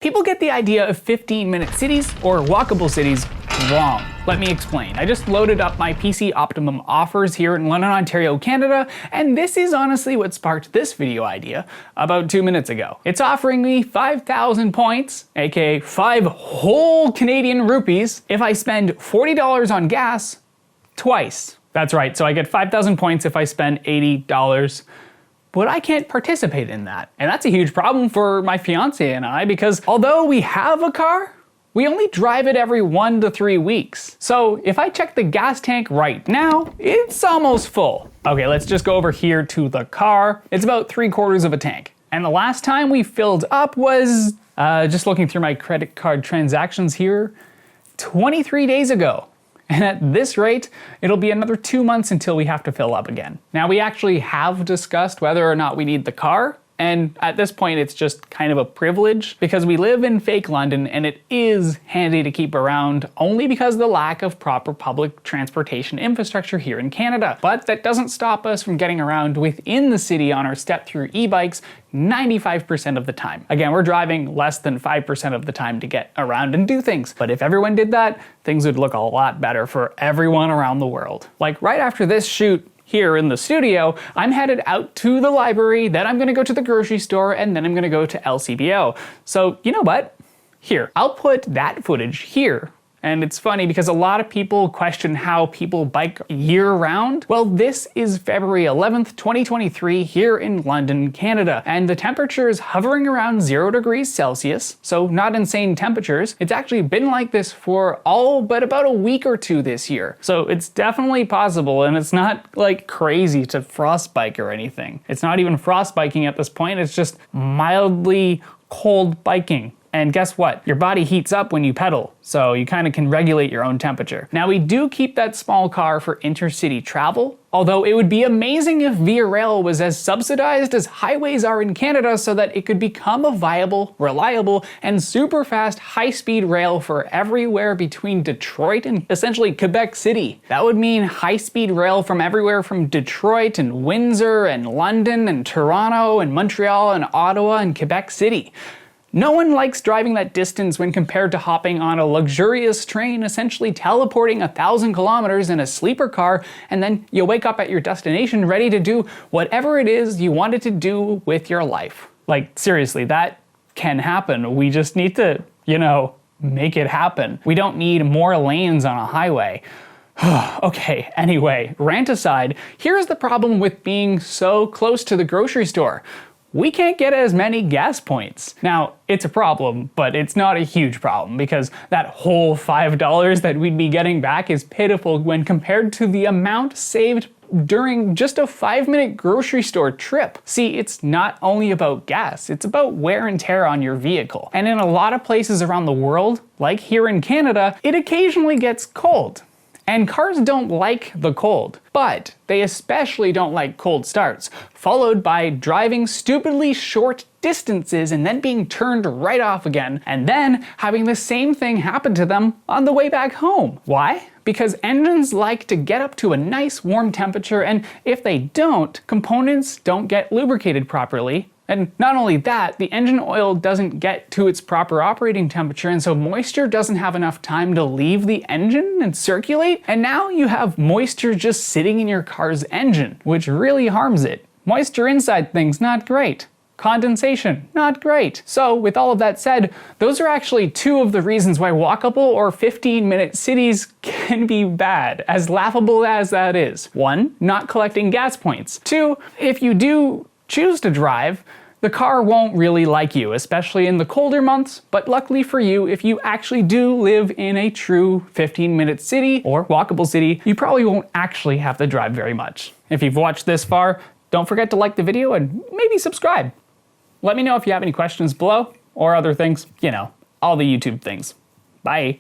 People get the idea of 15-minute cities or walkable cities wrong. Let me explain. I just loaded up my PC Optimum offers here in London, Ontario, Canada, and this is honestly what sparked this video idea about 2 minutes ago. It's offering me 5,000 points, aka 5 whole Canadian rupees, if I spend $40 on gas twice. That's right, so I get 5,000 points if I spend $80. But I can't participate in that. And that's a huge problem for my fiance and I, because although we have a car, we only drive it every 1 to 3 weeks. So if I check the gas tank right now, it's almost full. Okay, let's just go over here to the car. It's about 3/4 of a tank. And the last time we filled up was, just looking through my credit card transactions here, 23 days ago. And at this rate, it'll be another 2 months until we have to fill up again. Now, we actually have discussed whether or not we need the car, and at this point it's just kind of a privilege because we live in fake London and it is handy to keep around only because of the lack of proper public transportation infrastructure here in Canada. But that doesn't stop us from getting around within the city on our step-through e-bikes 95% of the time. Again, we're driving less than 5% of the time to get around and do things. But if everyone did that, things would look a lot better for everyone around the world. Like right after this shoot, here in the studio, I'm headed out to the library, then I'm gonna go to the grocery store, and then I'm gonna go to LCBO. So you know what? Here, I'll put that footage here. And it's funny because a lot of people question how people bike year-round. Well, this is February 11th, 2023 here in London, Canada, and the temperature is hovering around 0 degrees Celsius, so not insane temperatures. It's actually been like this for all but about a week or two this year. So it's definitely possible, and it's not like crazy to frostbike or anything. It's not even frostbiking at this point, it's just mildly cold biking. And guess what? Your body heats up when you pedal, so you kind of can regulate your own temperature. Now, we do keep that small car for intercity travel, although it would be amazing if Via Rail was as subsidized as highways are in Canada so that it could become a viable, reliable, and super fast high-speed rail for everywhere between Detroit and essentially Quebec City. That would mean high-speed rail from everywhere from Detroit and Windsor and London and Toronto and Montreal and Ottawa and Quebec City. No one likes driving that distance when compared to hopping on a luxurious train, essentially teleporting 1,000 kilometers in a sleeper car, and then you wake up at your destination ready to do whatever it is you wanted to do with your life. Like, seriously, that can happen. We just need to, make it happen. We don't need more lanes on a highway. Okay, anyway, rant aside, here's the problem with being so close to the grocery store. We can't get as many gas points. Now, it's a problem, but it's not a huge problem because that whole $5 that we'd be getting back is pitiful when compared to the amount saved during just a 5-minute grocery store trip. See, it's not only about gas, it's about wear and tear on your vehicle. And in a lot of places around the world, like here in Canada, it occasionally gets cold. And cars don't like the cold, but they especially don't like cold starts, followed by driving stupidly short distances and then being turned right off again, and then having the same thing happen to them on the way back home. Why? Because engines like to get up to a nice warm temperature, and if they don't, components don't get lubricated properly. And not only that, the engine oil doesn't get to its proper operating temperature, and so moisture doesn't have enough time to leave the engine and circulate, and now you have moisture just sitting in your car's engine, which really harms it. Moisture inside things, not great. Condensation, not great. So with all of that said, those are actually 2 of the reasons why walkable or 15-minute cities can be bad, as laughable as that is. 1, not collecting gas points. 2, if you do choose to drive, the car won't really like you, especially in the colder months, but luckily for you, if you actually do live in a true 15-minute city or walkable city, you probably won't actually have to drive very much. If you've watched this far, don't forget to like the video and maybe subscribe. Let me know if you have any questions below or other things, all the YouTube things. Bye.